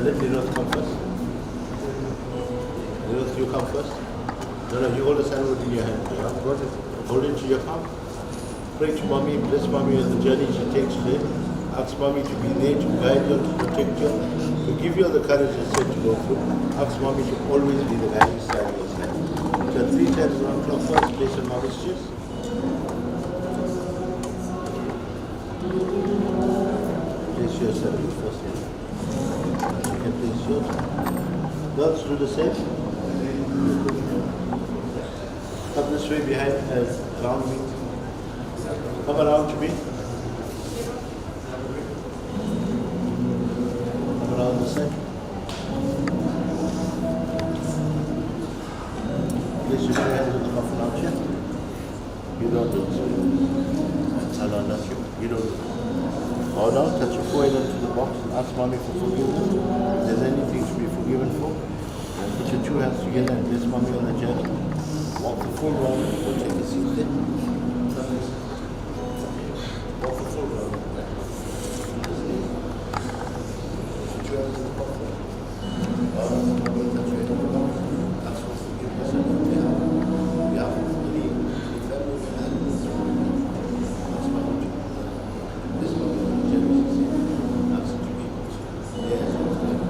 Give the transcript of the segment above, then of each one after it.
Let Nirodh come first. Nirodh, you come first. No, no, you hold the sandalwood in your hand. Hold it to your palm. Pray to Mommy, bless Mommy on the journey she takes today. Ask Mommy to be there, to guide you, to protect you, to give you the courage and strength to go through. Ask Mommy to always be the guiding side of your side. So 3 times around clockwise, place on Mommy's chest. Place yourself in first hand. You can place yours. Girls do the same. Come this way behind, around me. Come around to me. Come around the side. Place your 2 hands on the coffin out here. You don't do this. No, not you. You don't do this. Bow down, touch your forehead into the box and ask Mommy for forgiveness. If there's anything to be forgiven for, and put your 2 hands together and bless Mommy on the journey. Walk the full round. Go take a seat there. Walk the full round. Put your hands in the pocket. Touch your head on the box. Ask for forgiveness and on behalf of any family members. Ask Mommy to bless Mommy on the journey. Ask her to be able to. Yes, put your 2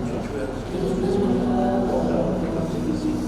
hands together. Bless Mommy. Walk out. Come take a seat.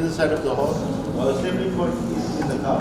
Side of the hall, or assembly point is in the car.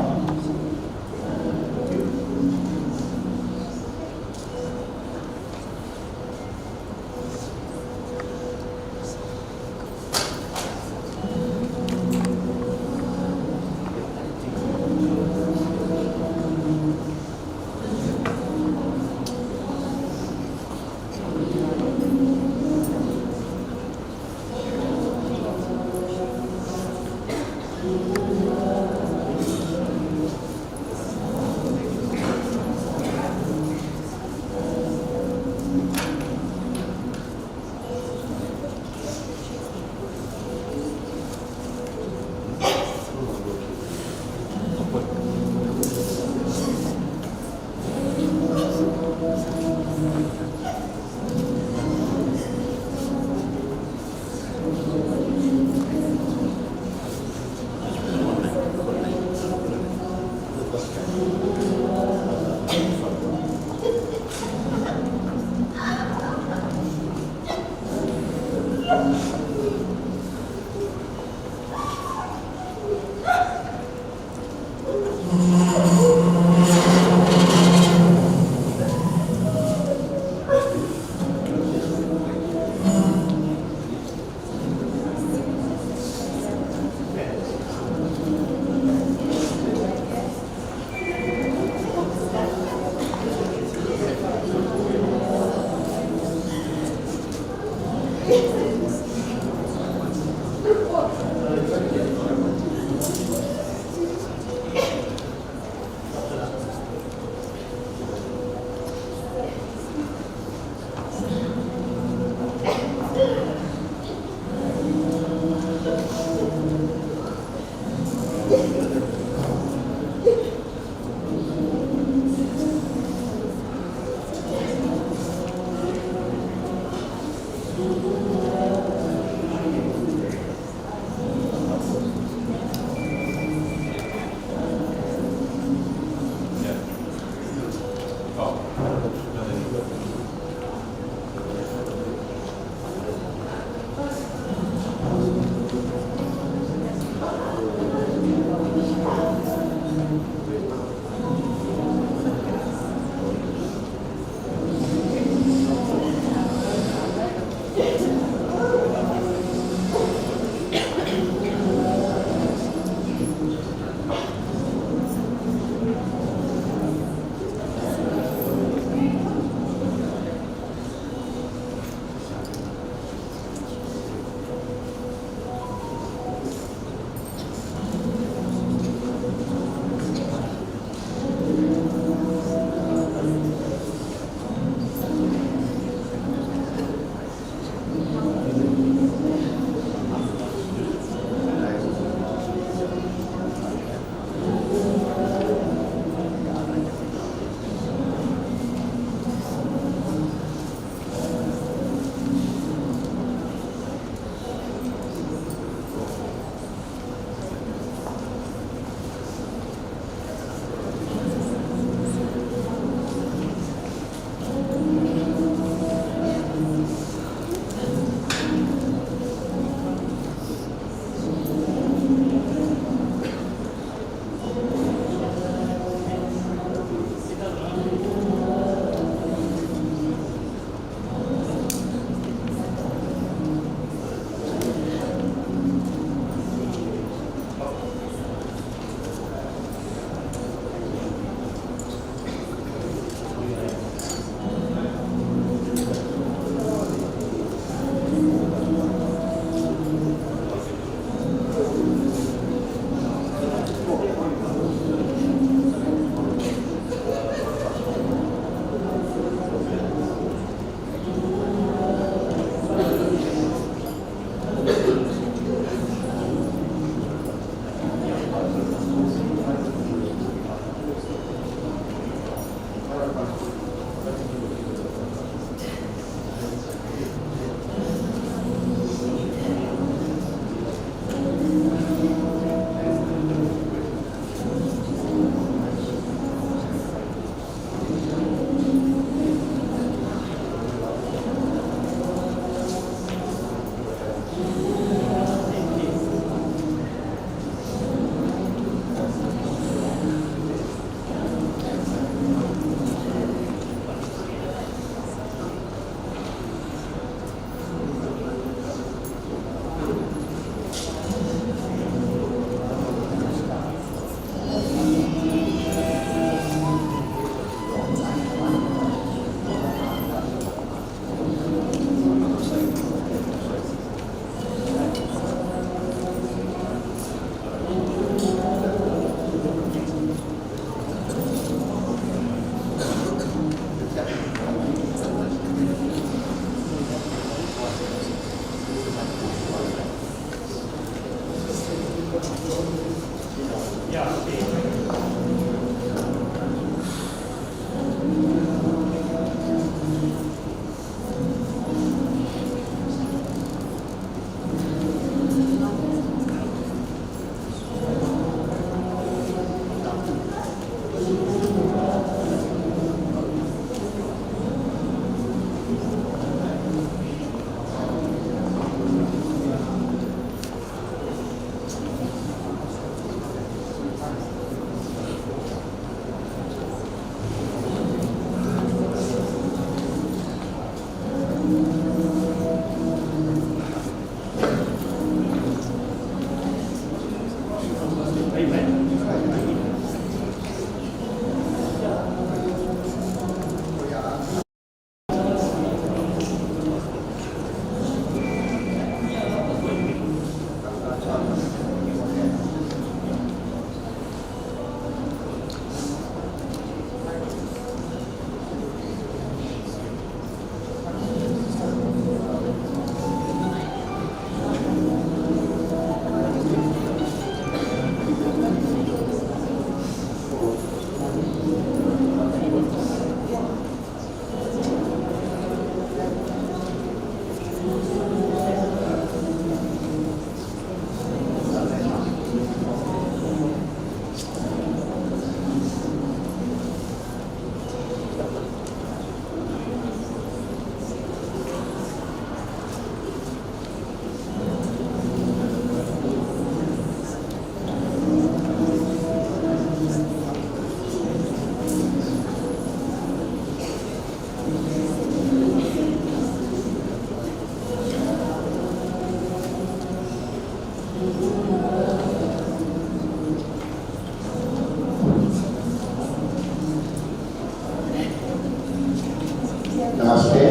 Namaste.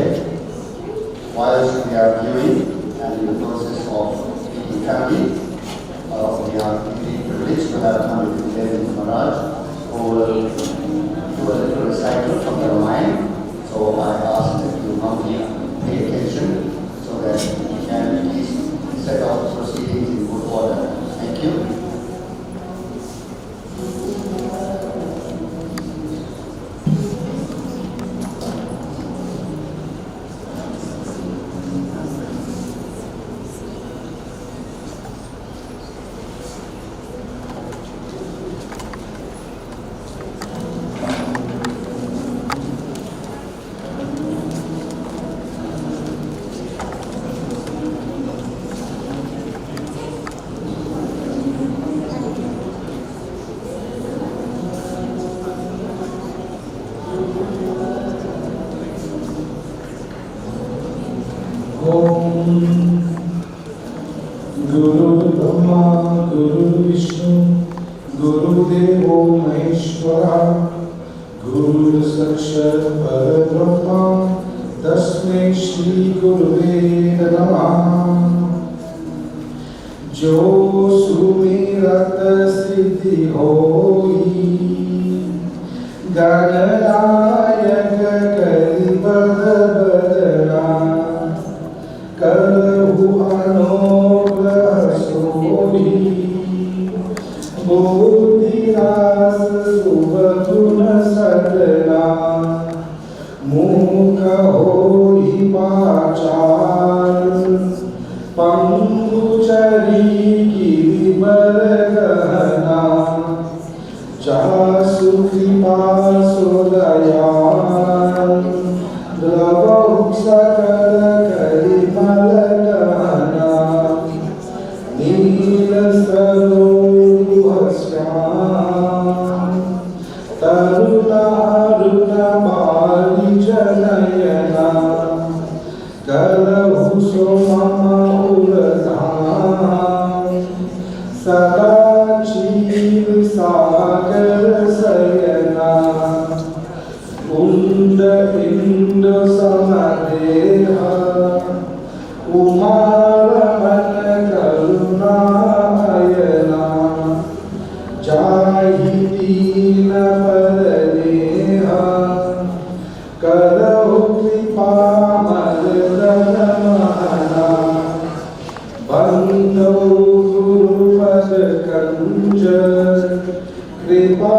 Whilst we are viewing and in the process of speaking family, we are really privileged to have Karashma Laila Maharaj, who will do a little recital from the Ramayana. So I ask that you humbly pay attention so that we can at least set out proceedings in good order. Thank you. Guru Brahma, Guru Vishnu, Guru Devo Maheshwara, Guru Sakshat Parabrahma, Tasmai Shri Gurave Namah. Jo sumirat siddhi hoi, Gananayak kari badana, Kalahu anugrah sohi, Bodhiras subhatuna sadana, Mukha hoi pachar, Panguchari giribargana, Jasu kripa sodayan, Dravau sakala karimaladana, Nila saroruhasyam, Taruna aruna bali janayana, Kalahu somama uladhan, Sada chiv sagar sayana, Unda indo samadeha, Umaramana karuna ayana, Jahidina paraneha, Karahu kripa madhanamana, Bandho guru padakanja, Kripa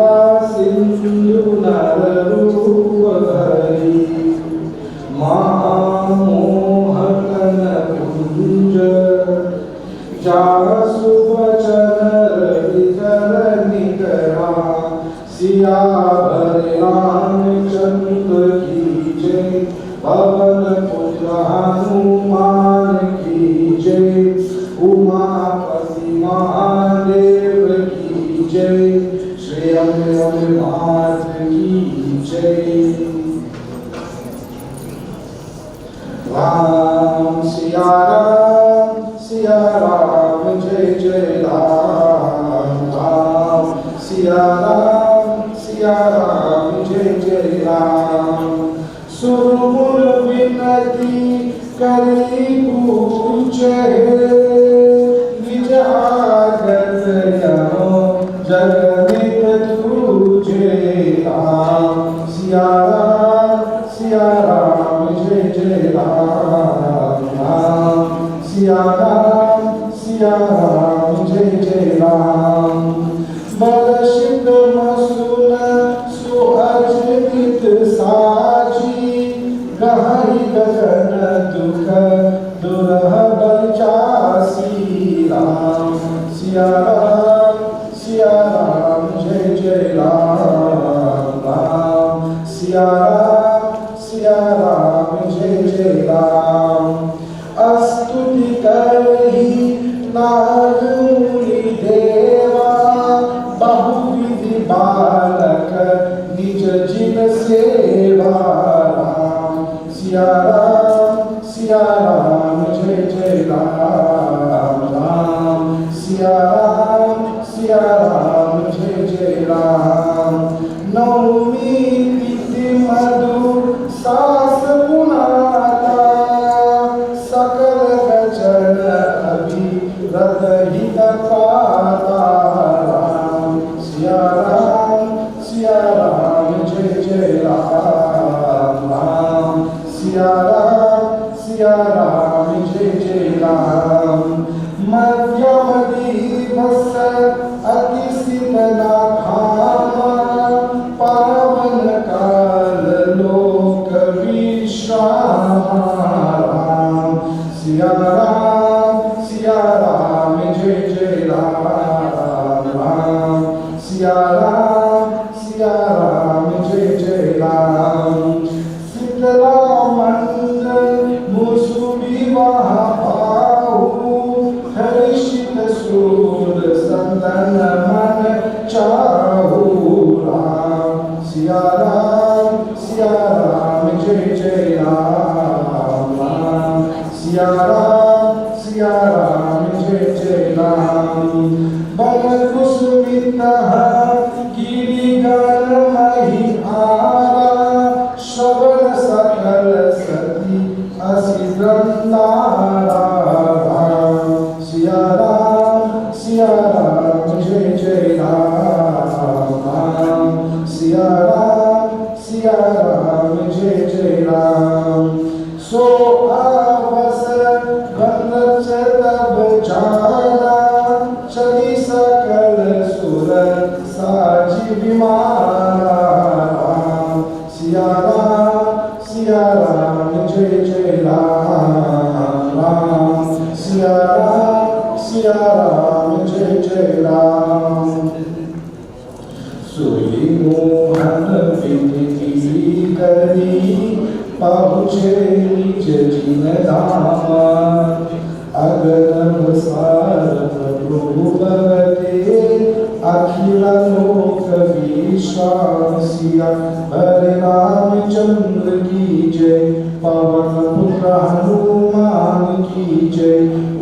sindhu nararupahari, Mahamohakana kunja, Jasu vachana ridhara nikara, Siyabhari Ramchandra ki jai, Pavan putra Hanuman ki jai, Umapati Mahadev ki jai, Shri Amri Math ki jai. Ram Siya Ram Jai Jai Ram, Ram Siya Ram Jai Jai Ram. Surmur vinati kari puche, Nij agat yano jaganit tujhe. Ram Siya Ram Jai Jai Ram, Ram Siya Ram Jai Jai Ram. Balashit masuna अजनित साजी गहरी गगन दुख दुरह बलचासी राम सिया राम जय जय राम राम सिया राम जय जय राम स्तुति करहि नारमुनि देवा बहुविधि बालक निज जिन सेवा राम सिया राम जय जय राम राम सिया राम जय जय राम नवमी तिथि मधुर सास पुनाता सकल गजन अभी रत हित पाता राम सिया राम जय जय राम राम सिया राम जय जय राम मध्यम दिवस अति शीतला भामा पावन काल लोक विश्राम राम सिया राम जय जय राम राम सिया राम जय जय राम शीतला मंडल मुसुबी महापाहु हर्षित सूर संतन मन चाहु राम सिया राम जय जय राम राम सिया राम जय जय राम बन कुसुमित गिरिगर मही आरा श्रवण सकल सती असि वृंदारा राम सिया राम जय जय राम राम सिया राम जय जय राम सो अवसर बंद तब जाना चली सकल सुर साजी विमाना राम सिया राम जय जय राम राम सिया राम जय जय राम सुई मोहन विधि करी पहुँचे निज जिन धाम अगनम सार प्रभु भगते अखिल लोक विश्वाम सिया भर रामचंद्र की जय पवन पुत्र हनुमान की जय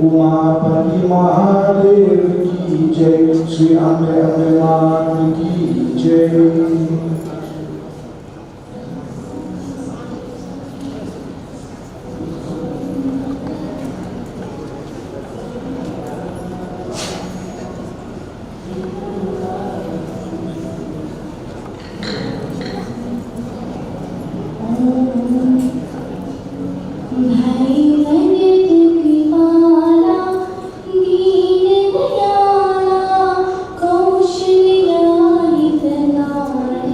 उमापति महादेव की जय श्री अम्बे मान की जय कौशल्या हितनारा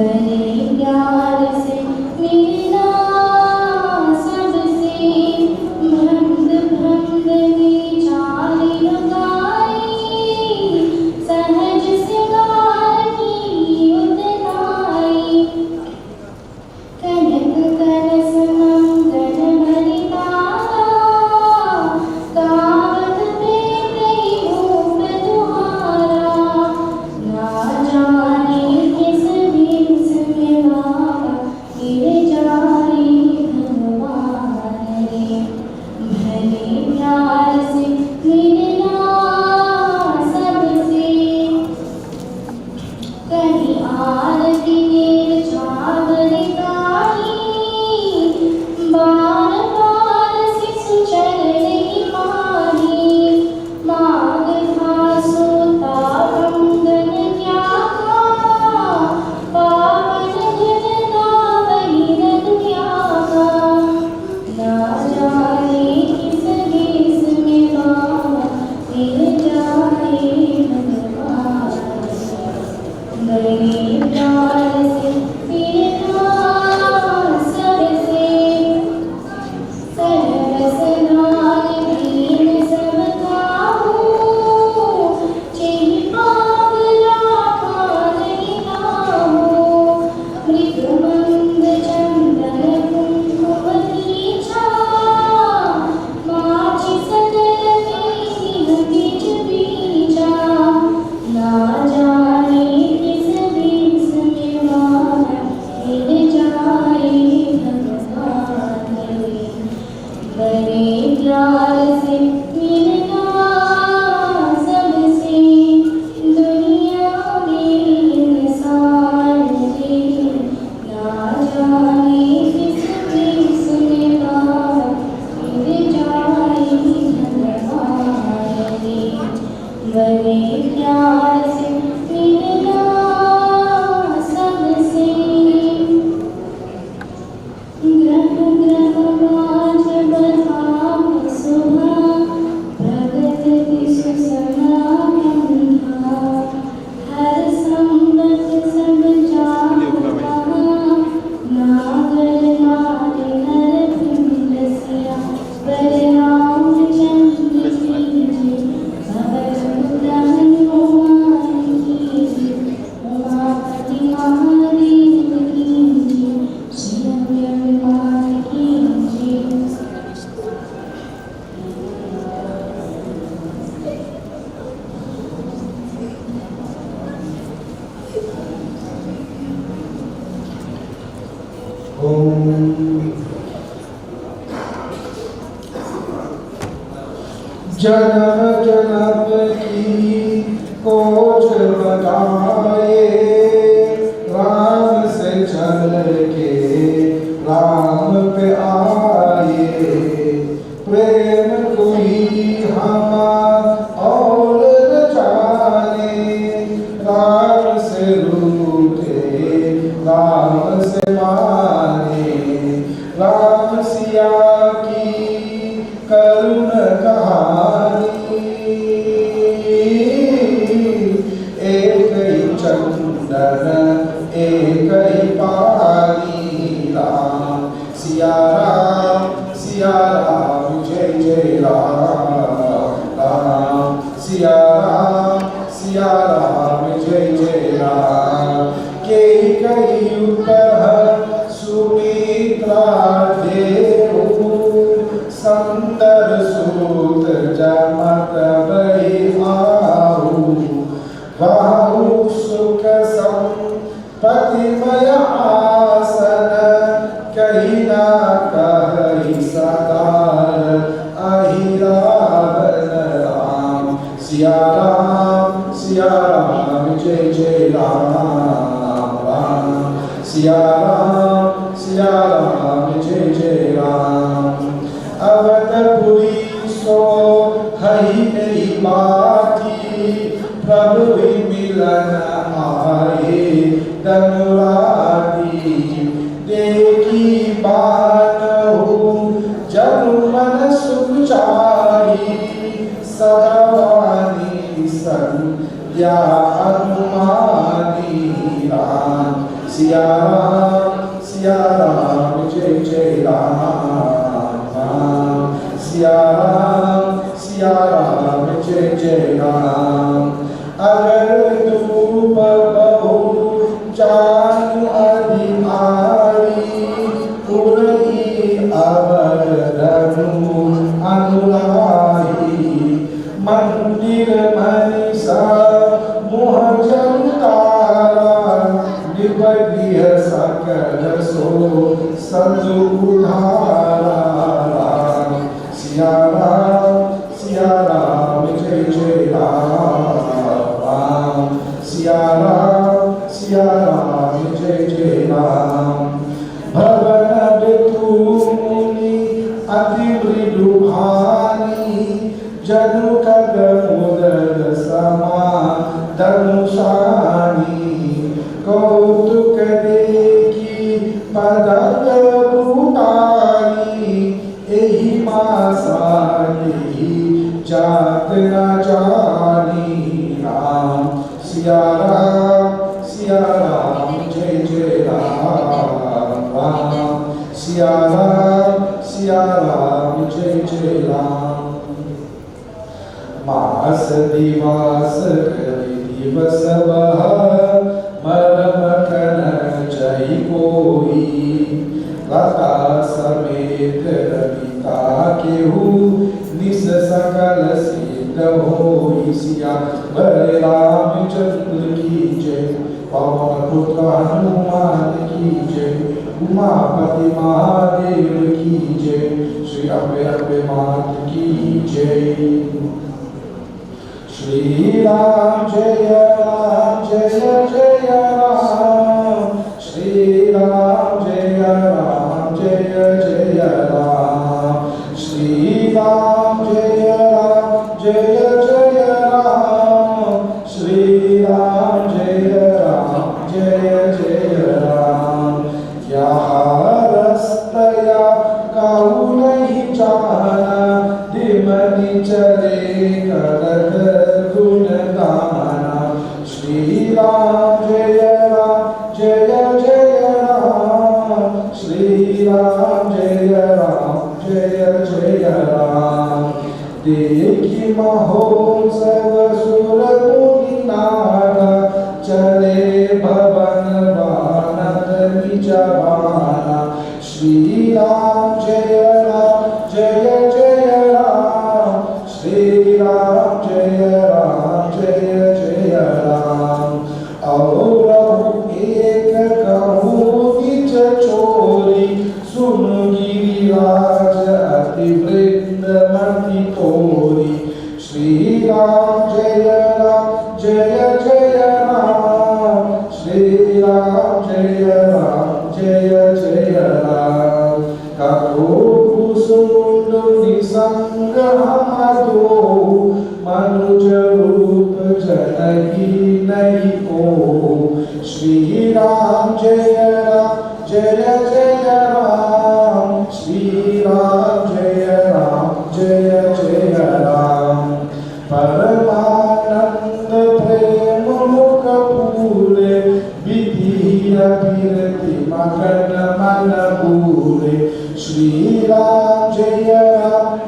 बड़े प्यार से मिलना जन्म जन्म की खोज बताए, राम से चल के राम पे आए। प्रेम कोई हम और न जाने, राम से रूठे राम से माने। राम सिया की करुण कहानी, एक ही चंदन एक ही पानी। राम सिया राम जय जय राम। राम सिया राम जय जय राम। के कई उपह सुमित्रा देव, सुंदर सूत जमत बही आऊ। वाहु सुख संपत्तिमय आसन, कही ना कही सदार अहि रावण। राम सिया राम जय जय राम। राम सिया राम जय जय राम। अवधपुरी सो हई नहीं बाकी, प्रभु ही मिलन आए धनुरागी। देखी बानहु जनु मन सुख चाही, सदावानी संध्या अनुमानी। राम सिया राम जय जय राम। राम सिया राम जय जय राम। अगर धूप बहु जान अधिकारी, उड़ई अवर धनु अनुराही। मंदिर मनीषा मुह जंकारा, निबदिय सकल सो संजु उधारा। राम सिया राम जय जय राम। राम सिया राम जय जय राम। भवन बितु मुनि अति मृदु भानी, जनु खग मुदर समा धनुषानी। कौतुक देखी पदक भूटानी, एहि मासा जात न जानी। राम सिया राम जय जय राम। राम सिया राम जय जय राम। मास दिवास दिवस वह, मरम कन जय कोई। लता समेत रविता केहू, निस सकल सिद्ध होई। सिया बड़े रामचंद्र की जय, पवन पुत्र हनुमान की जय। उमापति महादेव की जय, श्री अभय मात की जय। श्री राम जय राम श्री राम जय राम जय राम। श्री राम जय राम जय राम। श्री राम जय राम। यहाँ रस्तया कहूँ नहीं जाना, दिमनि चले करत गुण गाना। श्री राम जय राम श्री राम जय राम। देखी महोत्सव सुर मुनि नाना, चले भवन बानत निज बाना। श्री राम जय राम श्री राम जय राम। और एक कहूँ निज चोरी, जय जय राम श्री राम जय जय राम परमानंद प्रेम मुख पूरे विधि अभिरति मगन मन पूरे श्री राम जय राम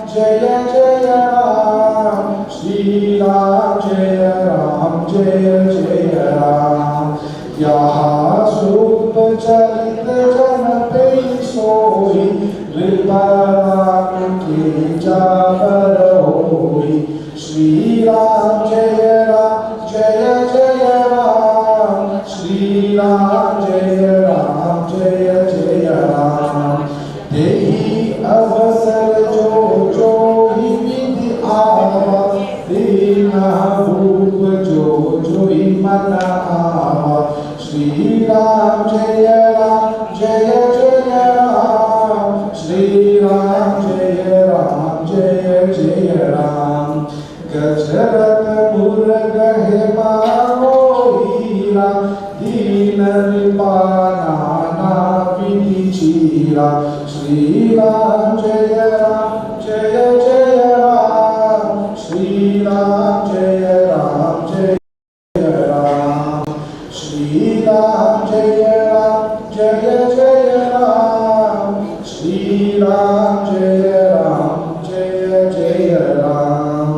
श्री राम जय राम यहाँ सूप चरित जन पे सोई नृपराम के जाबर होई श्री राम जय राम श्री राम जय राम देहि अवसर जो ही विधि आवा दीन भूप जो ही मन आवा श्री राम जय राम श्री राम जय राम गजरत मुर्ग है मानो हीरा दीन निपाना विधि चीरा श्री राम जय राम श्री राम जय राम श्री राम जय राम श्री राम जय राम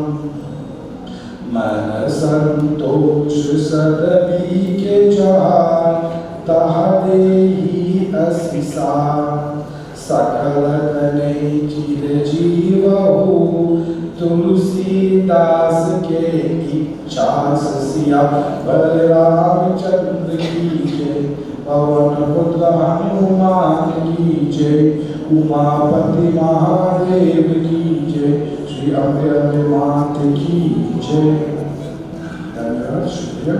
मन संतोष सदबी के जान तहदेही असिसा सकल तने चिर जीव हो तुलसीदास के इच्छा सिया बलराम चंद्र की जय पवन पुत्र हनुमान की जय उमापति महादेव की जय श्री अभय मात की जय धन्यवाद शुक्रिया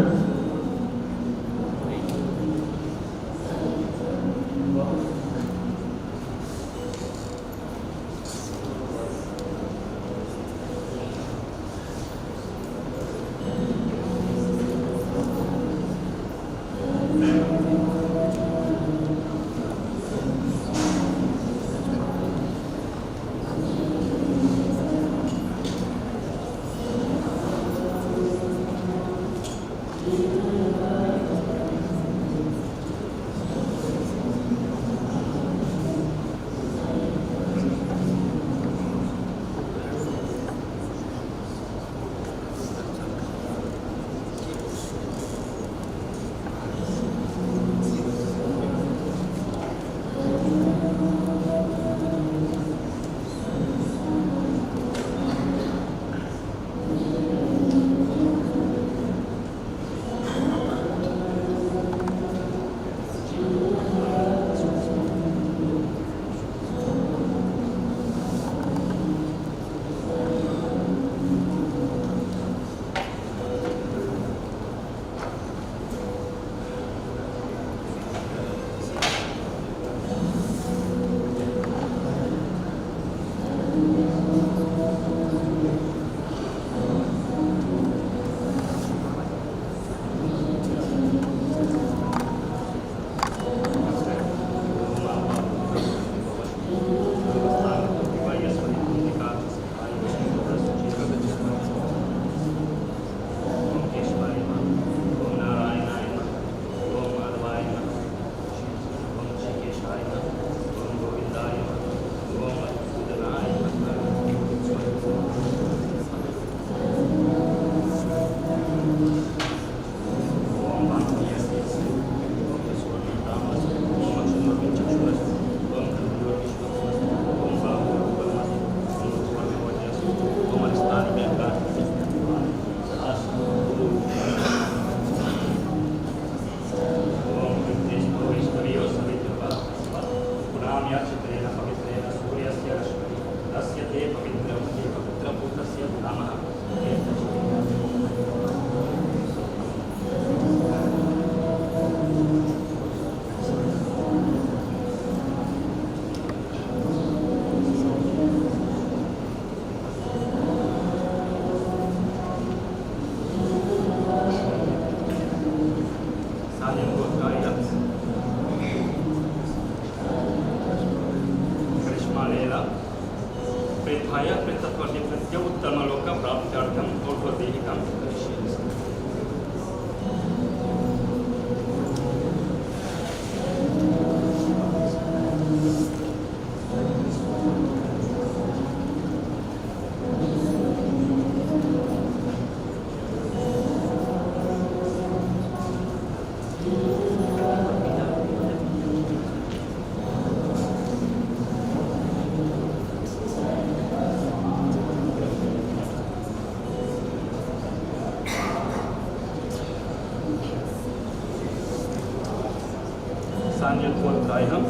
देवतायां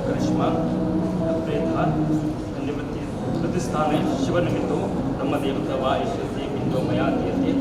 करिश्मा प्रेता निवृत्ति प्रतिस्थाने शिवनिमित्तो ब्रह्मदेवता वा ईश्वरते पिंडो मया दीयते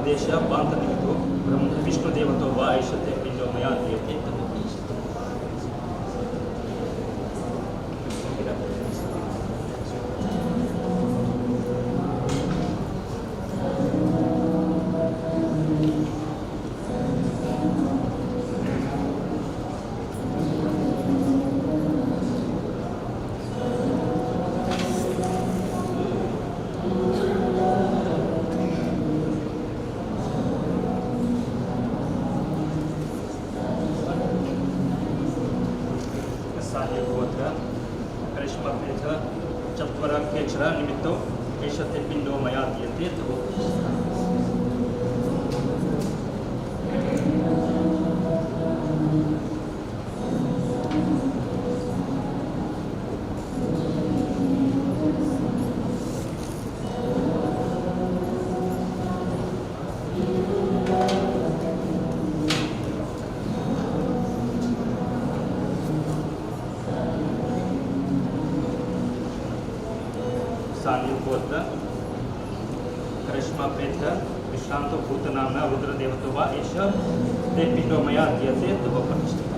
देश बांत निमित्तो ब्रह्म विष्णु देवतो वा ईश्वरते पिंडो मया दीयते करिश्मा प्रेता चत्वरा केचरा निमित्तो ईश्वरते पिंडो मया दीयते गोत्र करिश्मा प्रेता विश्रांतो भूतनाम्ना रुद्रदेवतो वा ईश्वर ते पिंडो मया दीयते तव प्रतिष्ठिता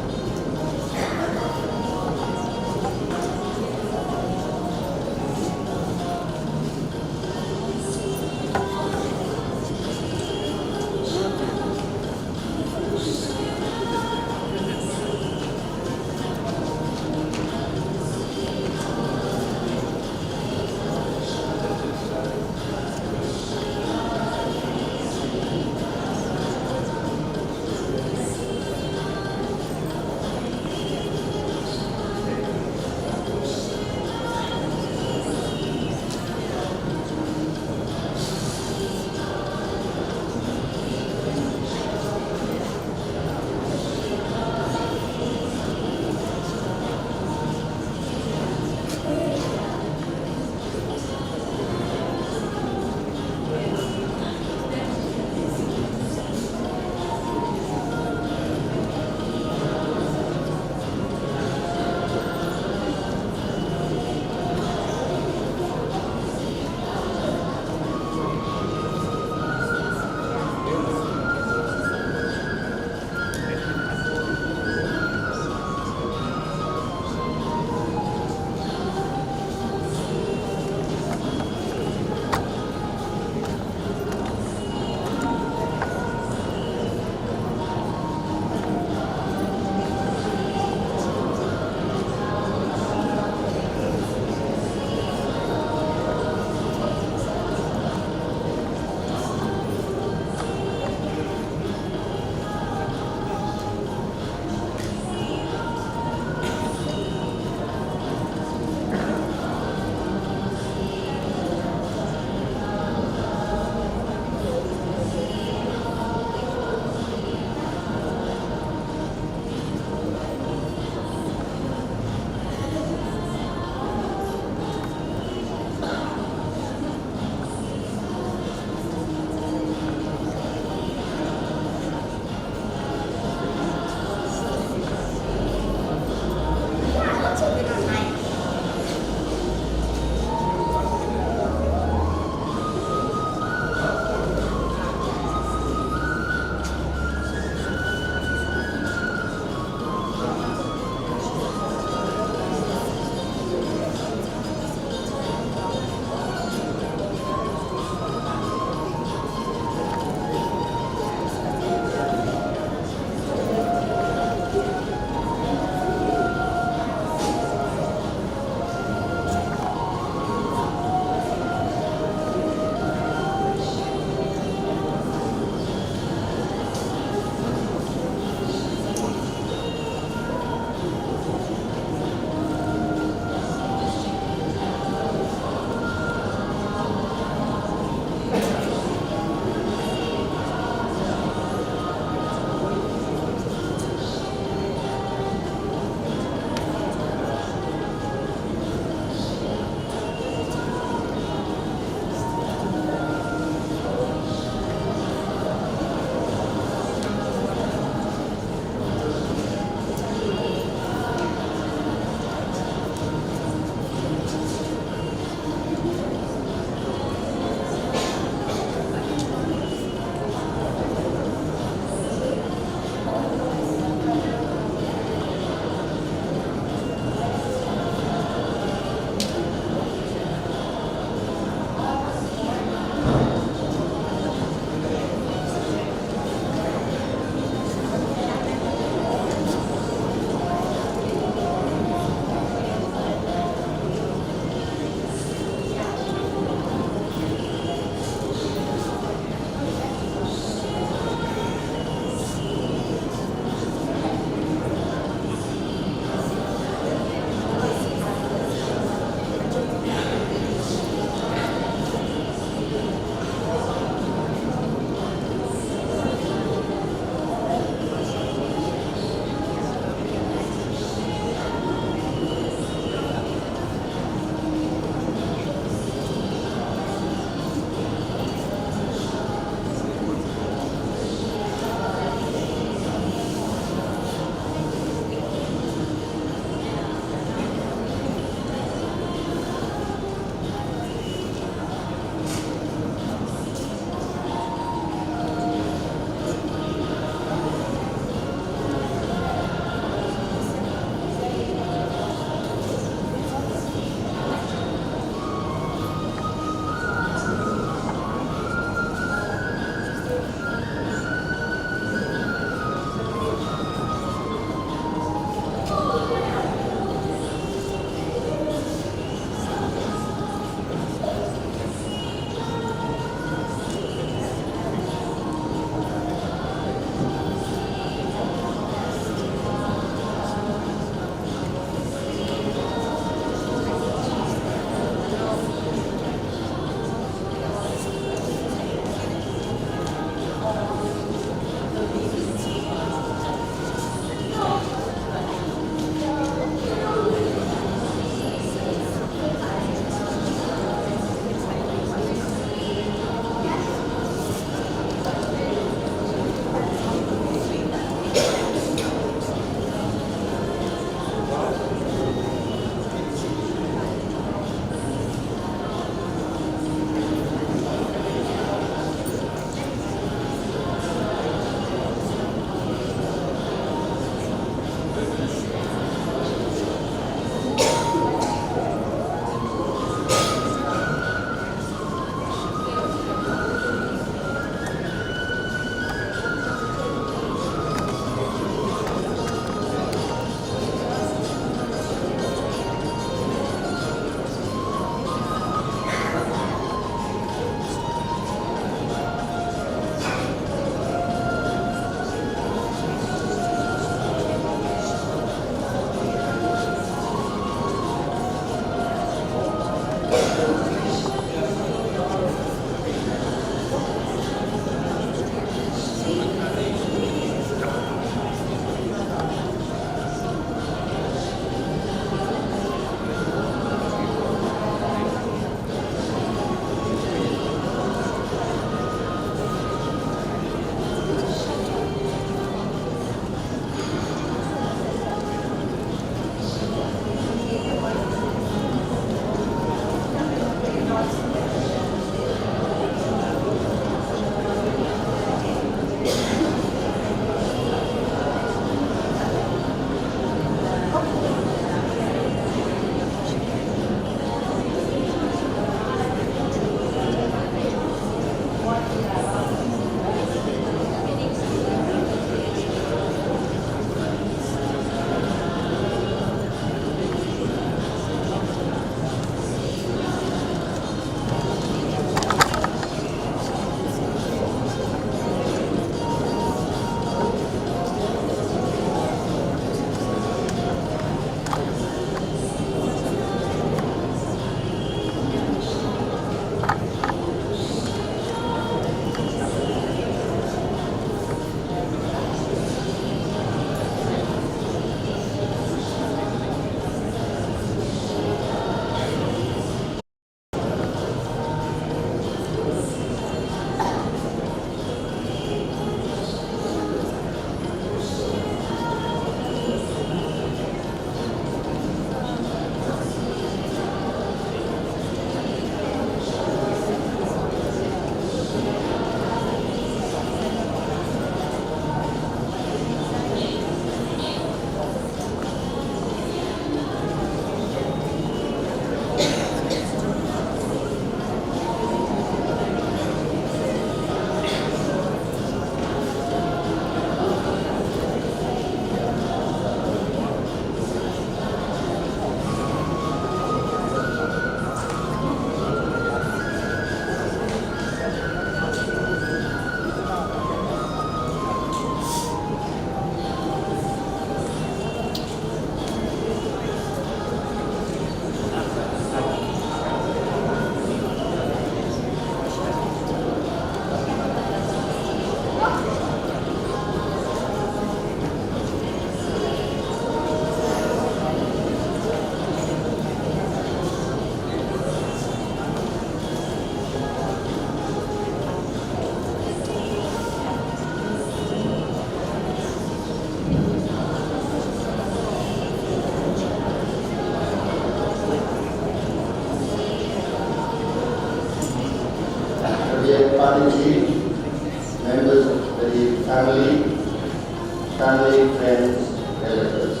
family, friends, relatives.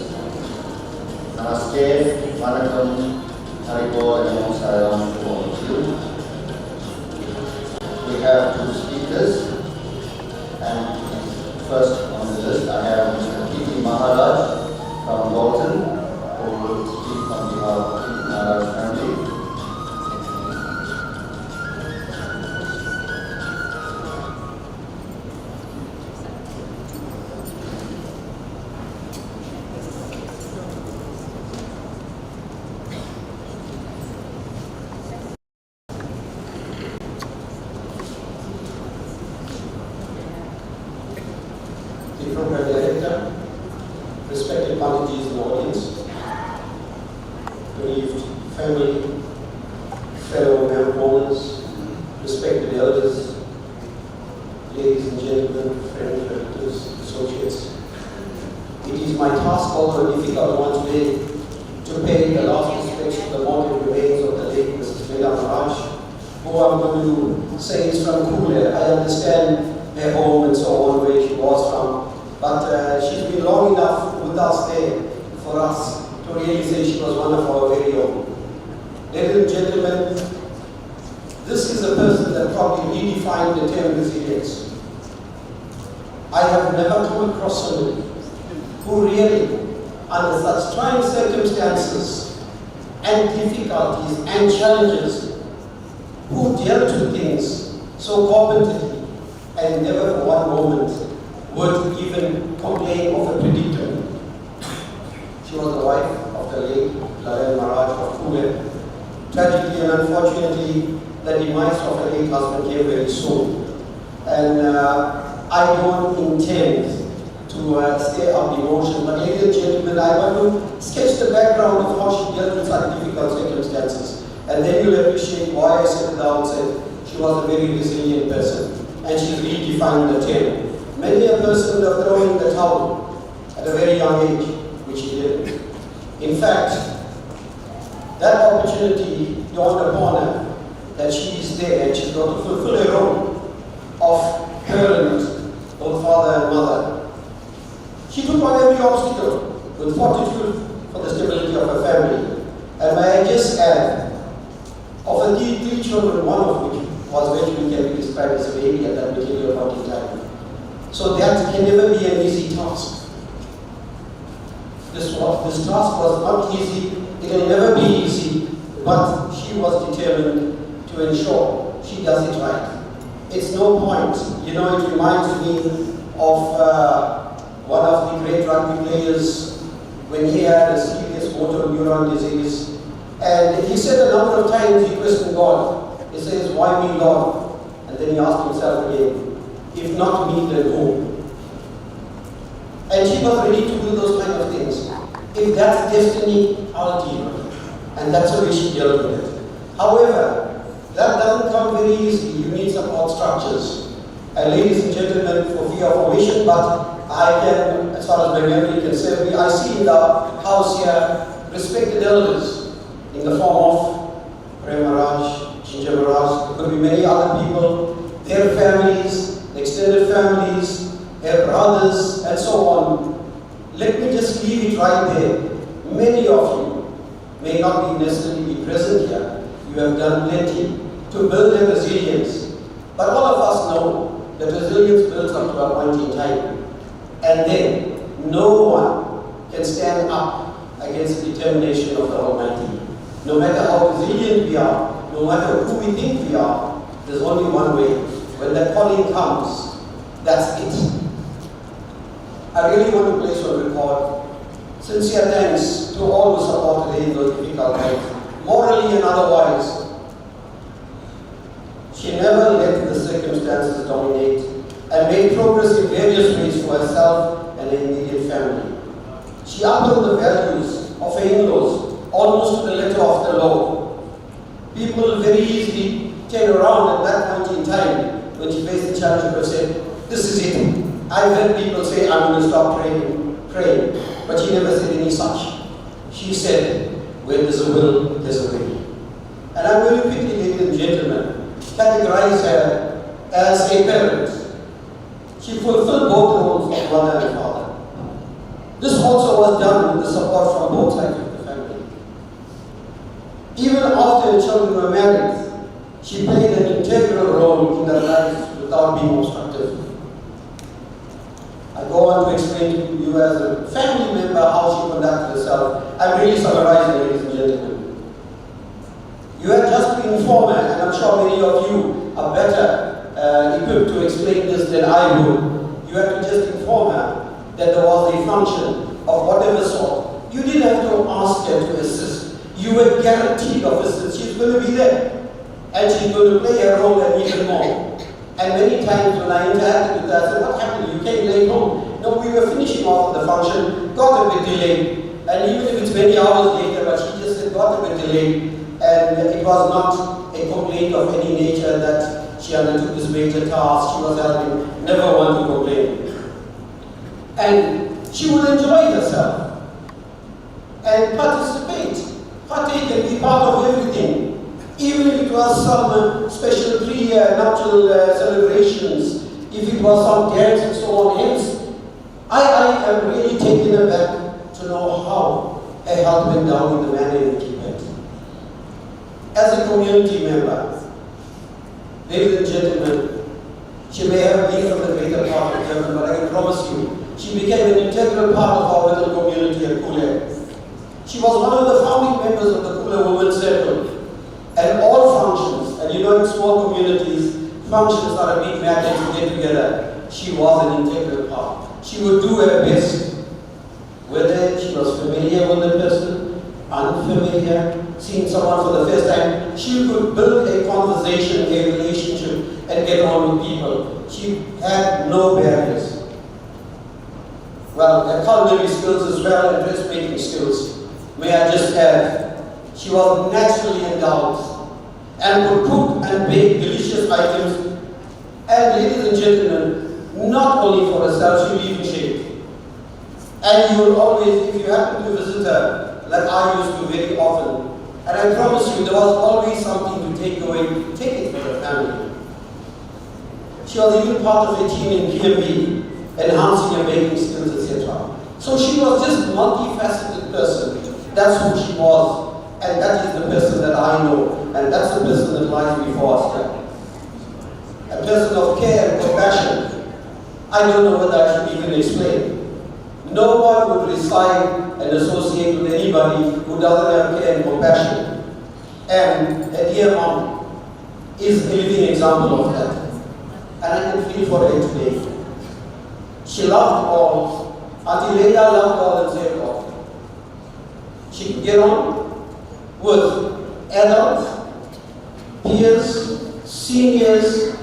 Namaste, Vanakkam, Haribol, and Namaskaram to all of you. We have two speakers, and first on the list I have Mr. P.T. Maharaj from Bolton, who will speak on behalf of P.T. Maharaj family. The program director, respected Panditjis in the audience, bereaved family, fellow members, respected elders, ladies and gentlemen, friends, relatives, associates. It is my task, although a difficult one today, to pay the last respects to the mortal remains of the late Mrs. Laila Maharaj, who I'm going to say is from Kule. I understand her home and so on, where she was from. But she's been long enough with us there for us to really say she was one of our very own. Ladies and gentlemen, this is a person that probably redefined the term resilience. I have never come across somebody who really, under such trying circumstances and difficulties and challenges, who dealt with things so competently and never for one moment would even complain of a predicament. She was the wife of the late Laila Maharaj of Pune. Tragically and unfortunately, the demise of her late husband came very soon. And I don't intend to stir up emotion, but ladies and gentlemen, I want to sketch the background of how she dealt with such difficult circumstances. And then you'll appreciate why I said at the outset she was a very resilient person, and she redefined the term. Many a person would have thrown in the towel at a very young age, which she didn't. In fact, that opportunity dawned upon her that she is there and she's got to fulfill her role of parent, both father and mother. She took on every obstacle with fortitude for the stability of her family. And may I just add, of her three children, one of which was eventually can be described as a baby at that material point in time. So that can never be an easy task. This task was not easy, it can never be easy, but she was determined to ensure she does it right. It's no point, you know, it reminds me of one of the great rugby players when he had a serious motor neuron disease. And he said a number of times he questioned God. He says, why me, Lord? And then he asked himself again, if not me, then who? And she was ready to do those kind of things. If that's destiny, I'll deal with it. And that's the way she dealt with it. However, that doesn't come very easily. You need support structures. And ladies and gentlemen, for fear of omission, but I can, as far as my memory can serve me, I see in the house here respected elders in the form of Prem Maharaj, Ginger Maharaj. There could be many other people, their families, extended families, their brothers, and so on. Let me just leave it right there. Many of you may not be necessarily be present here. You have done plenty to build their resilience. But all of us know that resilience builds up to a point in time. And then no one can stand up against the determination of the Almighty. No matter how resilient we are, no matter who we think we are, there's only one way. When that calling comes, that's it. I really want to place on record sincere thanks to all who supported her in those difficult times, morally and otherwise. She never let the circumstances dominate and made progress in various ways for herself and her immediate family. She upheld the values of her in-laws almost to the letter of the law. People very easily turn around at that point in time when she faced the challenge and said, this is it. I've heard people say, I'm going to stop praying. But she never said any such. She said, where there's a will, there's a way. And I'm going to quickly, ladies and gentlemen, categorize her as a parent. She fulfilled both roles of mother and father. This also was done with the support from both sides of the family. Even after her children were married, she played an integral role in their lives without being obstructive. I go on to explain to you as a family member how she conducted herself. I'm really summarizing, ladies and gentlemen. You had just to inform her, and I'm sure many of you are better equipped to explain this than I would. You had to just inform her that there was a function of whatever sort. You didn't have to ask her to assist. You were guaranteed of assistance. She's going to be there. And she's going to play her role and even more. And many times when I interacted with her, I said, what happened? You came late home. No, we were finishing off the function, got a bit delayed. And even if it's many hours later, but she just said, got a bit delayed. And it was not a complaint of any nature that she undertook this major task. She was having never one to complain. And she would enjoy herself and participate, partake and be part of everything. Even if it was some special nuptial celebrations, if it was some dance and so on. Hence, I am really taken aback to know how a heart went down in the manner in which it went. As a community member, ladies and gentlemen, she may have been from the greater part of Germany, but I can promise you, she became an integral part of our little community at Kule. She was one of the founding members of the Kule Women's Circle. And all functions, and you know in small communities, functions are a big matter to get together. She was an integral part. She would do her best, whether she was familiar with the person, unfamiliar, seeing someone for the first time. She could build a conversation, a relationship, and get on with people. She had no barriers. Well, her culinary skills as well, and dressmaking skills. May I just add, she was naturally endowed and could cook and bake delicious items. And ladies and gentlemen, not only for herself, she would even shake. And you will always, if you happen to visit her, like I used to very often, and I promise you, there was always something to take away, take it for her family. She was even part of a team in PMB, enhancing her baking skills, etc. So she was just a multifaceted person. That's who she was. And that is the person that I know, and that's the person that lies before us here. A person of care and compassion. I don't know whether I should even explain. No one would reside and associate with anybody who doesn't have care and compassion. And a dear mom is a living example of that. And I can feel for her today. She loved all. Auntie Leila loved all and saved all. She could get on with adults, peers, seniors,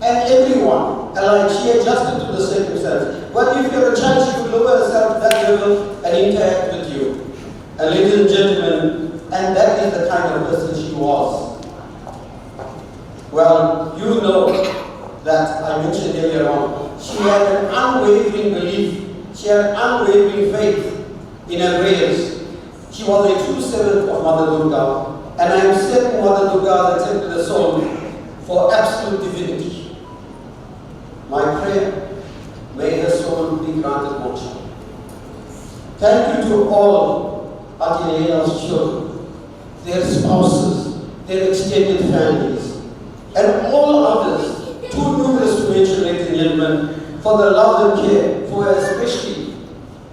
and everyone. And like she adjusted to the circumstance. But if you're a child, she would lower herself to that level and interact with you. And ladies and gentlemen, and that is the kind of person she was. Well, you know that I mentioned earlier on, she had an unwavering belief, she had unwavering faith in her prayers. She was a true servant of Mother Durga, and I am certain Mother Durga has accepted the soul for absolute divinity. My prayer, may her soul be granted moksha. Thank you to all Auntie Leila's children, their spouses, their extended families, and all others, too numerous to mention, ladies and gentlemen, for the love and care for her, especially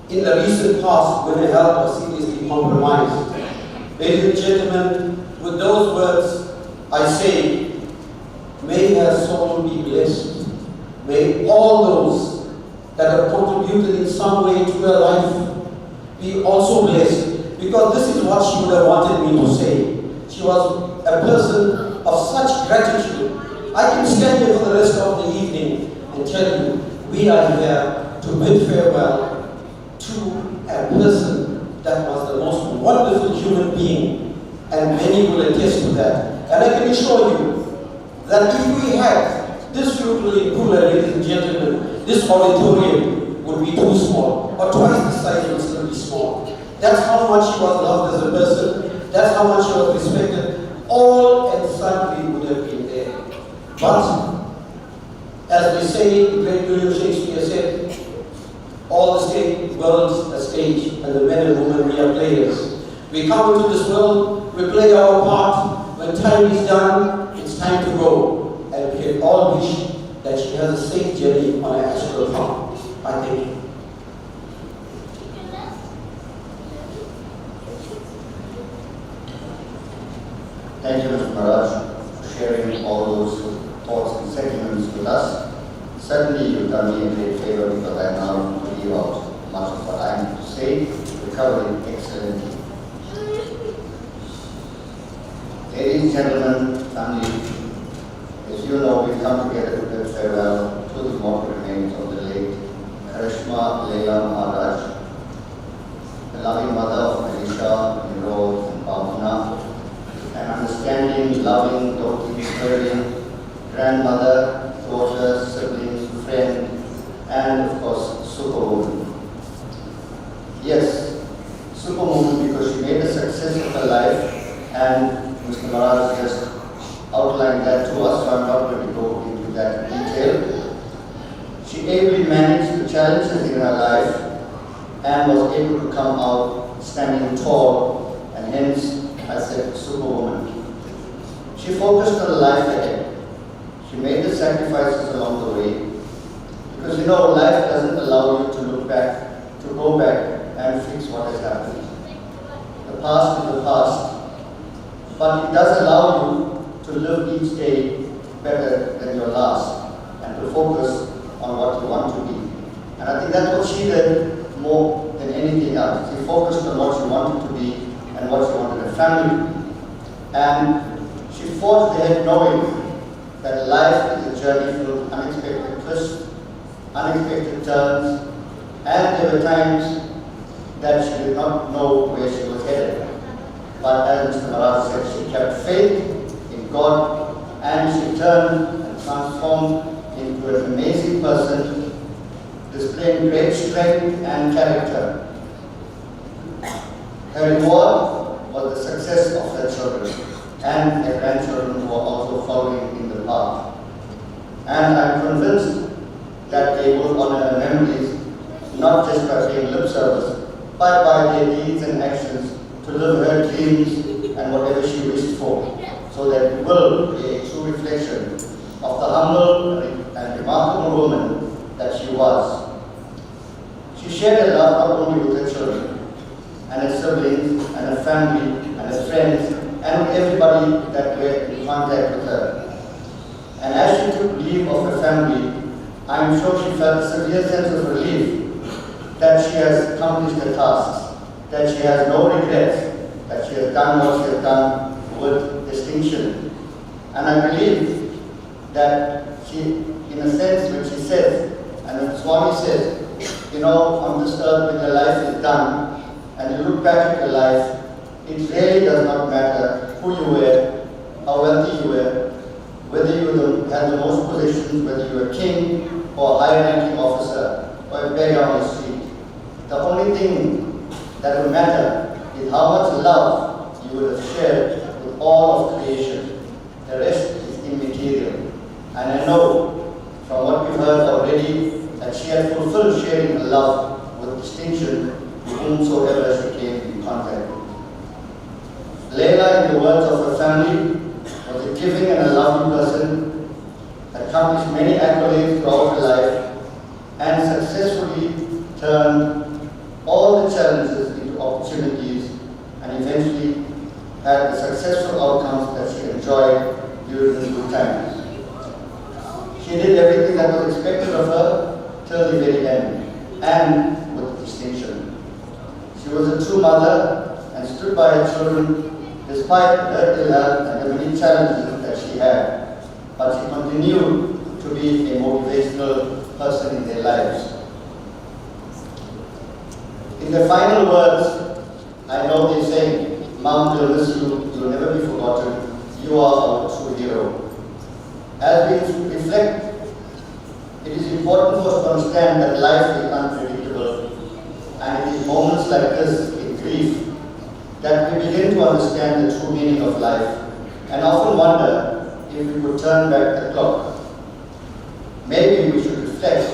in the recent past when her health was seriously compromised. Ladies and gentlemen, with those words, I say, may her soul be blessed. May all those that have contributed in some way to her life be also blessed, because this is what she would have wanted me to say. She was a person of such gratitude. I can stand here for the rest of the evening and tell you, we are here to bid farewell to a person that was the most wonderful human being, and many will attest to that. And I can assure you that if we had this funeral in Kula, ladies and gentlemen, this auditorium would be too small, or twice the size would still be small. That's how much she was loved as a person, that's how much she was respected. All and sundry would have been there. But, as they say, the great William Shakespeare said, all the world a stage, and the men and women, we are players. We come into this world, we play our part. When time is done, it's time to go. And we can all wish that she has a safe journey on her astral path. I thank you. Thank you, Mr. Maharaj, for sharing all those thoughts and sentiments with us. Certainly, you've done me a great favor because I now leave out much of what I need to say. You covered it excellently. Ladies and gentlemen, family, as you know, we've come together to bid farewell to the mortal remains of the late Karashma Laila Maharaj, the loving mother of Manisha, Nirod, and Bhavana, an understanding, loving, doting, caring grandmother, daughter, sibling, friend, and of course, superwoman. Yes, superwoman because she made a success of her life, and Mr. Maharaj just outlined that to us, so I'm not going to go into that in detail. She ably managed the challenges in her life and was able to come out standing tall, and hence I said superwoman. She focused on the life ahead. She made the sacrifices along the way. Because you know, life doesn't allow you to look back, to go back and fix what has happened. The past is the past. But it does allow you to live each day better than your last and to focus on what you want to be. And I think that's what she did more than anything else. She focused on what she wanted to be and what she wanted her family to be. And she forged ahead knowing that life is a journey filled with unexpected twists, unexpected turns, and there were times that she did not know where she was headed. But as Mr. Maharaj said, she kept faith in God, and she turned and transformed into an amazing person, displaying great strength and character. Her reward was the success of her children and her grandchildren who are also following in the path. And I'm convinced that they will honor her memories, not just by paying lip service, but by their deeds and actions to live her dreams and whatever she wished for, so that it will be a true reflection of the humble and remarkable woman that she was. She shared her love not only with her children, and her siblings, and her family, and her friends, and everybody that were in contact with her. And as she took leave of her family, I'm sure she felt a severe sense of relief that she has accomplished her tasks, that she has no regrets, that she has done what she has done with distinction. And I believe that she, in a sense, when she says, and when Swami says, you know, on this earth when your life is done, and you look back at your life, it really does not matter who you were, how wealthy you were, whether you had the most positions, whether you were a king or a high-ranking officer or a beggar on the street. The only thing that will matter is how much love you would have shared with all of creation. The rest is immaterial. And I know from what we've heard already that she had fulfilled sharing her love with distinction with whomsoever she came in contact with. Laila, in the words of her family, was a giving and a loving person, accomplished many accolades throughout her life, and successfully turned all the challenges into opportunities, and eventually had the successful outcomes that she enjoyed during the good times. She did everything that was expected of her till the very end, and with distinction. She was a true mother and stood by her children despite her ill health and the many challenges that she had. But she continued to be a motivational person in their lives. In the final words, I know they say, Mom will miss you, you will never be forgotten, you are our true hero. As we reflect, it is important for us to understand that life is unpredictable, and it is moments like this in grief that we begin to understand the true meaning of life, and often wonder if we could turn back the clock. Maybe we should reflect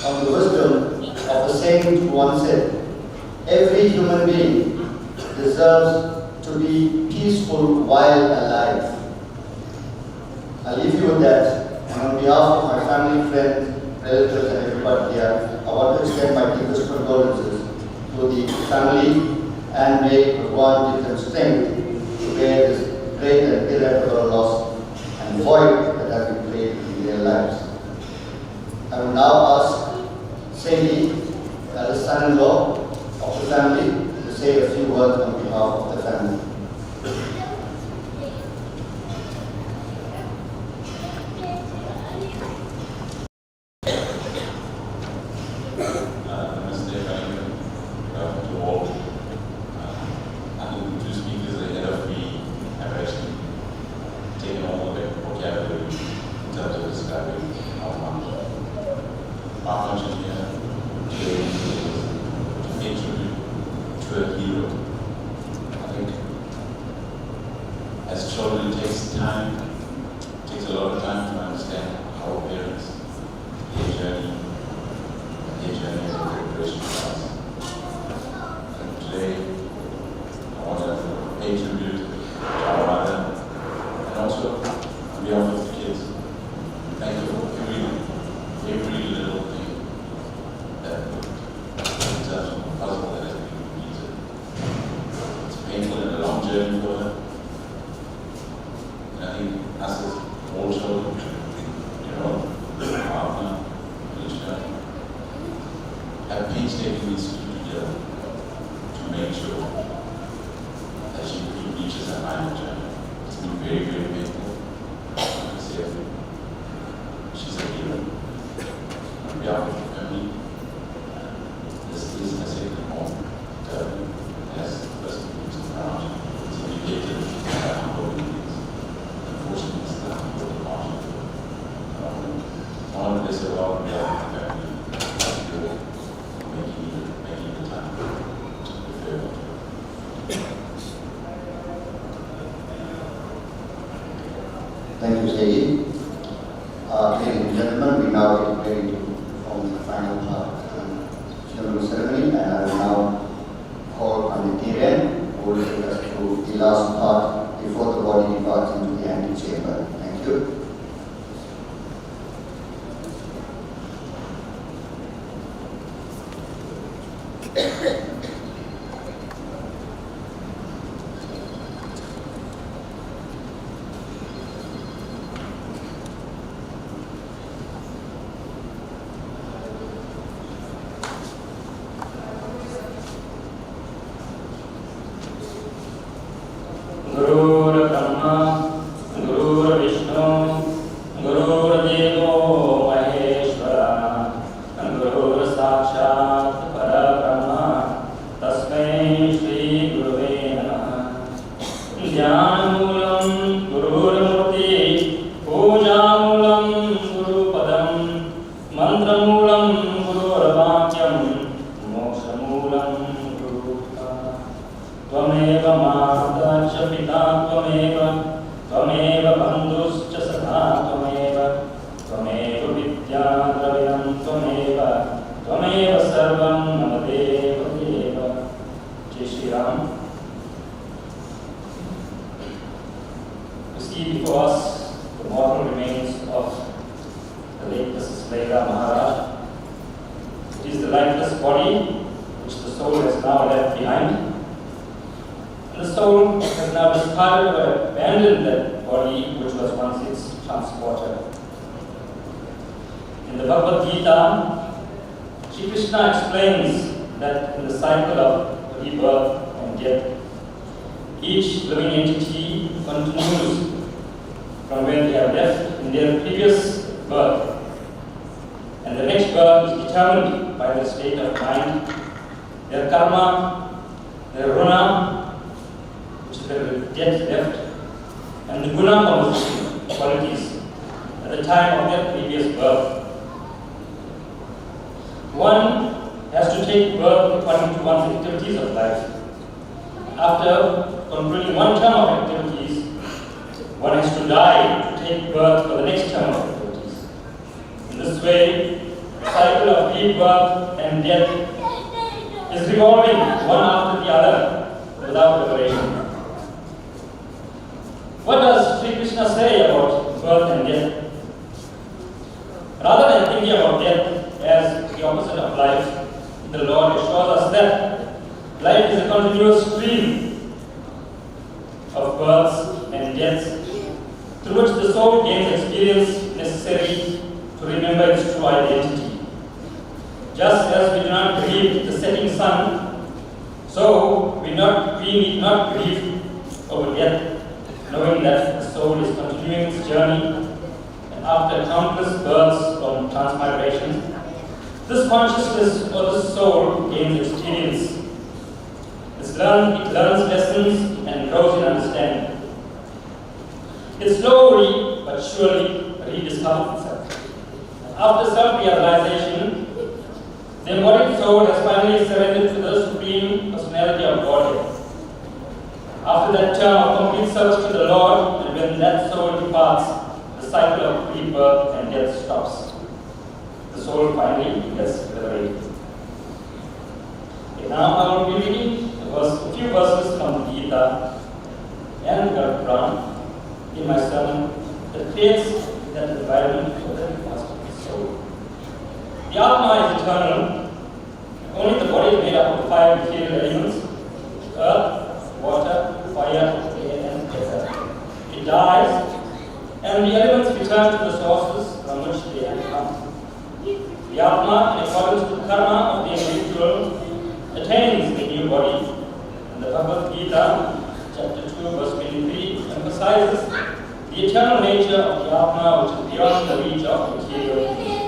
on the wisdom of of a saint who once said, "Every human being deserves to be peaceful while alive." I'll leave you with that. And on behalf of my family, friends, relatives, and everybody here, I want to extend my deepest condolences to the family, and may God give them strength to bear this great and irreparable loss and void that has been created in their lives. I will now ask Sadie, the son-in-law of the family, to say a few words on behalf of the family. Thank you, Sadie. Ladies and gentlemen, we now get ready to perform the final part of the funeral ceremony, and I will now call on the Tiren, who will take us through the last part before the body departs into the antechamber. Thank you. Before us the mortal remains of the late Karashma Laila Maharaj. It is the lifeless body which the soul has now left behind. And the soul has now discarded or abandoned that body which was once its transporter. In the Bhagavad Gita, Sri Krishna explains that in the cycle of rebirth and death, each living entity continues from where they have left in their previous birth. And the next birth is determined by their state of mind, their karma, their runa, which is their death left, and the guna composition, qualities, at the time of their previous birth. One has to take birth according to one's activities of life. After completing one term of activities, one has to die to take birth for the next term of activities. In this way, cycle of rebirth and death is revolving one after the other without liberation. What does Sri Krishna say about birth and death? Rather than thinking about death as the opposite of life, the Lord assures us that life is a continuous stream of births and deaths through which the soul gains experience necessary to remember its true identity. Just as we do not grieve the setting sun, so we need not grieve over death, knowing that the soul is continuing its journey, and after countless births or transmigrations, this consciousness or this soul gains experience. It learns lessons and grows in understanding. It slowly but surely rediscovers itself. After self-realization, the embodied soul has finally surrendered to the Supreme Personality of Godhead. After that term of complete service to the Lord, and when that soul departs, the cycle of rebirth and death stops. The soul finally gets liberated. Okay, now I will be reading a few verses from the Gita and the Quran in my sermon that creates that environment for the repast of the soul. The Atma is eternal. Only the body is made up of the 5 material elements: earth, water, fire, air, and ether. It dies, and the elements return to the sources from which they have come. The Atma, in accordance with the karma of the individual, attains the new body. And the Bhagavad Gita, chapter 2, verse 23, emphasizes the eternal nature of the Atma, which is beyond the reach of material things.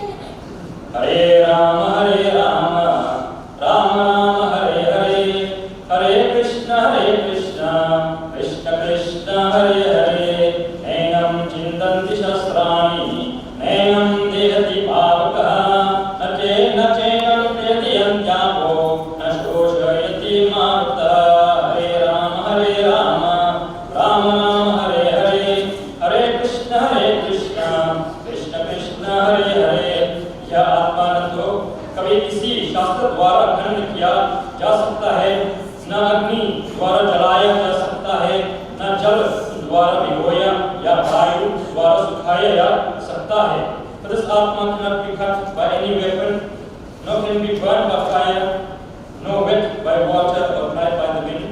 Hare Rama, Rama Rama, Hare Hare, Hare Krishna, Krishna Krishna, Hare Hare, Nainam Chintanti Shastrani, Nainam Dehati Pavakaha, Nachena Priyati Antyapo, Nashoshayati Marta, Hare Rama, Rama Rama, Hare Hare, Hare Krishna, Krishna Krishna, Hare Hare. यह आत्मा न तो कभी किसी शास्त्र द्वारा खंड किया जा सकता है, न अग्नि द्वारा जलाया जा सकता है, न जल द्वारा भिगोया या वायु द्वारा सुखाया जा सकता है. For this Atma cannot be cut by any weapon, nor can be burned by fire, nor wet by water or dried by the wind.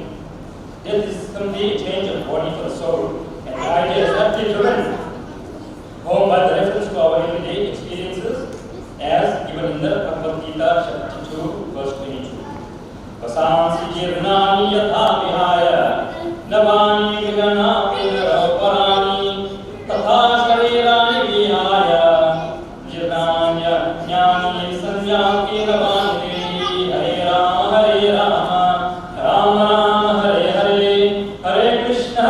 Death is simply a change of body for the soul, and the idea is aptly driven home by the reference to our everyday experiences, as given in the Bhagavad Gita, chapter 2, verse 22. Vasansi jirnani yatha vihaya, navani vigana punaraparani, tatha sharirani vihaya, jirnanya jnani sanyaki navani, Hare Rama, Rama Rama, Hare Hare, Hare Krishna,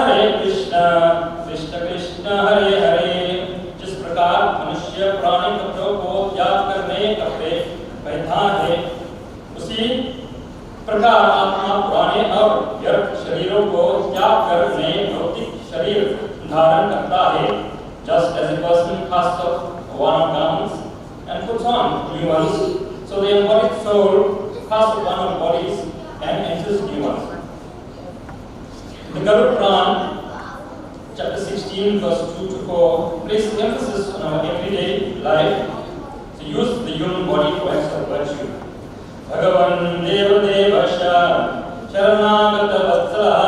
Krishna Krishna, Hare Hare. जिस प्रकार मनुष्य पुराने कपड़ों को त्याग कर नए कपड़े पहनता है, उसी प्रकार आत्मा पुराने और व्यर्थ शरीरों को त्याग कर नए भौतिक शरीर धारण करता है. Just as a person casts off worn garments and puts on new ones, so the embodied soul casts off worn bodies and enters new ones. The Garuda Puran, chapter 16, verse 2 to 4, places emphasis on our everyday life to use the human body for acts of virtue. Bhagavan Deva Devasya Sharanagata Vatsala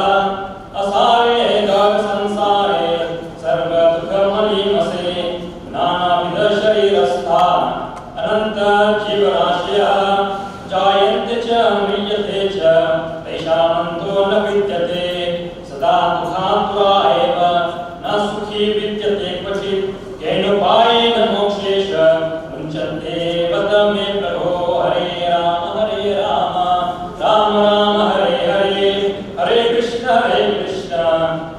Asare Gaga Sansare Sarva Dukha Malimase Nana Vida Sharirastha Ananta Jivarashya Jayante Cha Mriyate Cha Vaishamanto Navidyate Sada Dukhantura Eva Nasukhi Vidyate Kvachit Kenupayena Mokshesha Munchante Vadame Prabho. Hare Rama, Rama Rama, Hare Hare, Hare Krishna,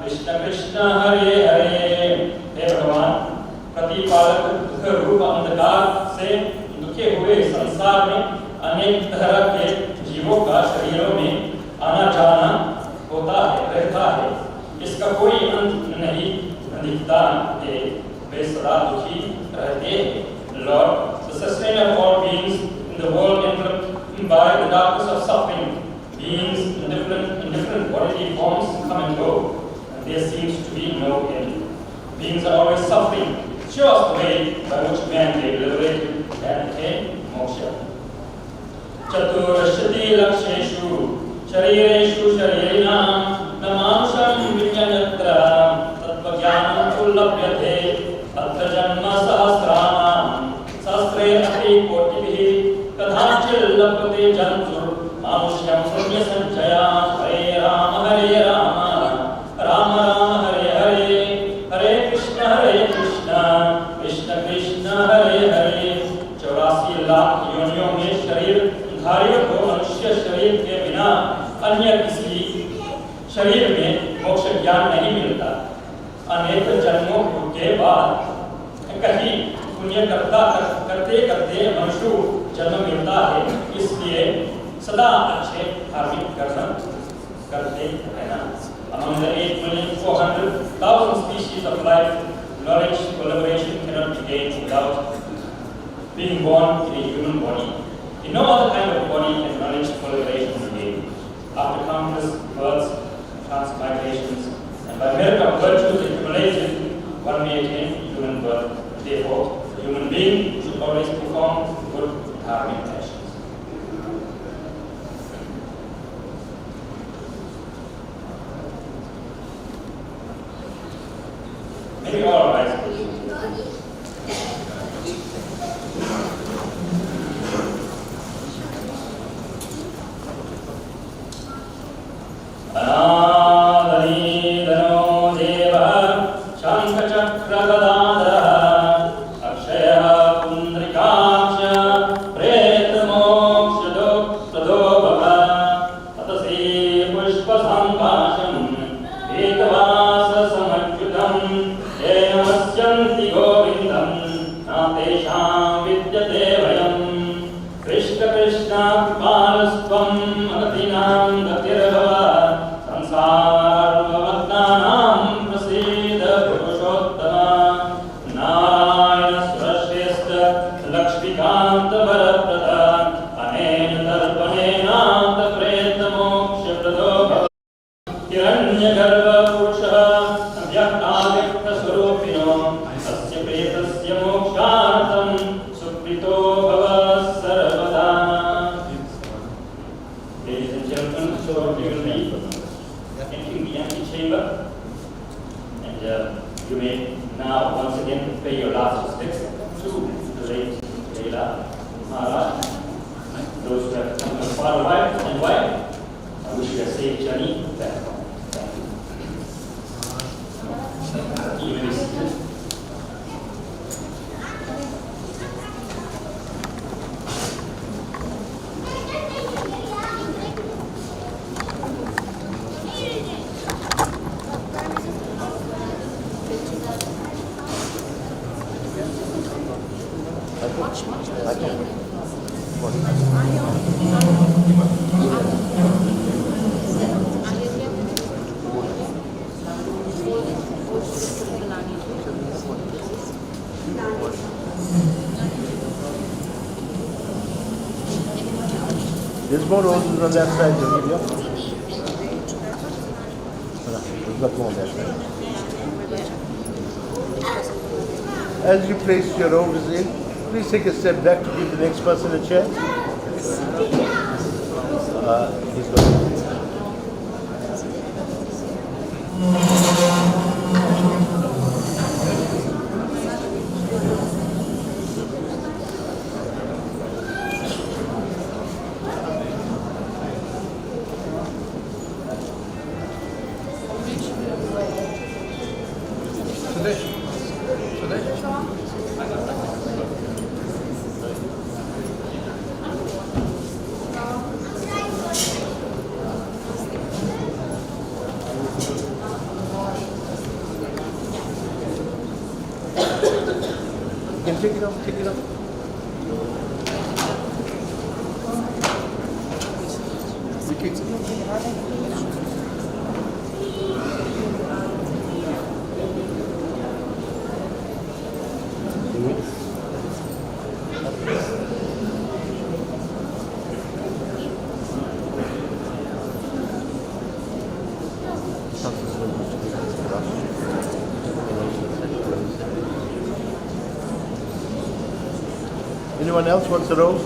Krishna Krishna, Hare Hare. हे भगवान, प्रतिपालक दुख रूप अंधकार से दुखे हुए संसार में अनेक तरह के जीवों का शरीरों में आना जाना होता है, रहता है. इसका कोई अंत नहीं दिखता है. वे सदा दुखी रहते हैं. Lord, the sustainer of all beings in the world enveloped by the darkness of suffering. Beings in different bodily forms come and go, and there seems to be no end. Beings are always suffering. Show us the way by which man may be liberated and attain moksha. Chaturashati laksheshu sharireshu sharirinam namanusham vinyanyatra tatvajnanam ullabhyate atra janma sahasranam sahasre api kotibhi kadhachil labhyate jantur manusham punya sanchaya Hare Rama Hare Rama Rama Rama Hare Hare Hare Krishna Krishna Krishna Hare Hare 84 lakh योनियों में शरीर धारियों को मनुष्य शरीर के बिना अन्य किसी शरीर में मोक्ष ज्ञान नहीं मिलता। अनेक जन्मों के बाद कहीं पुण्य करते करते मनुष्य जन्म मिलता है, इसलिए सदा अच्छे धार्मिक कर्म करते रहना। Among the 8,400,000 species of life, knowledge collaboration cannot be gained without being born in a human body. In no other kind of body can knowledge collaboration be gained. After countless births, transmigrations, and by merit of virtues accumulated, one may attain human birth. Therefore, the human being should always perform good dharmic actions. Maybe all rise. You may now once again pay your last respects to the late Laila Maharaj. Those who have come from far away and wide, I wish you a safe journey back home. Thank you. You may be seated. There's more roses on that side, Olivia. There's not more on that side. As you place your roses in, please take a step back to give the next person a chance. He's going. You can take it off, take it off. Anyone else wants a rose?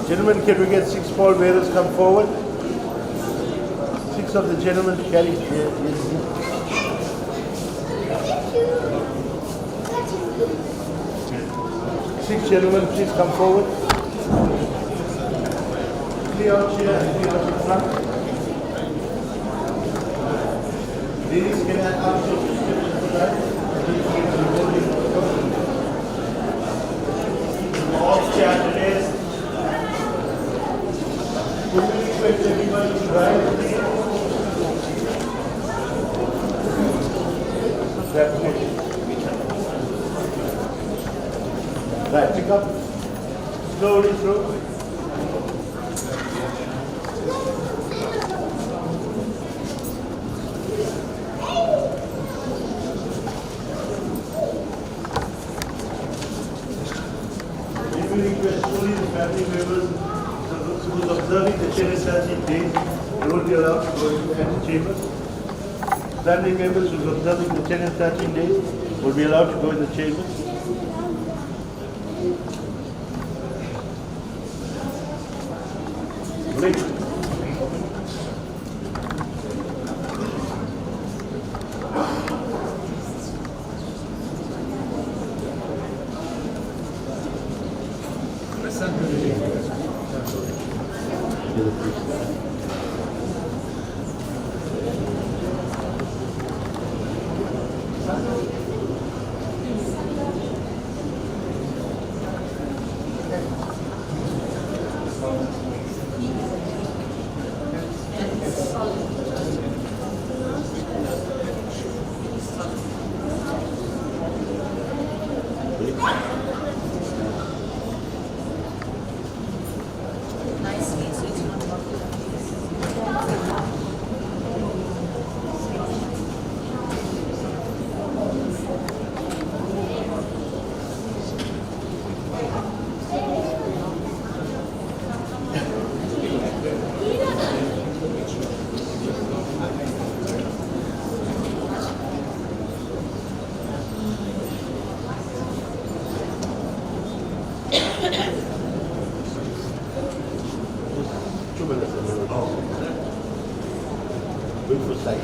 Gentlemen, can we get 6 pall bearers come forward? 6 of the gentlemen carry. Six gentlemen, please come forward. Clear out here and clear out in front. Ladies, can I ask you to step to the right? All stand today. Would you request everybody to rise? Right, pick up. Slowly through. If you request only the family members who is observing the Chenasati days, they will be allowed to go into the antechamber. Family members who are observing the 10 and 13 days will be allowed to go in the chamber. Great. Good for sight.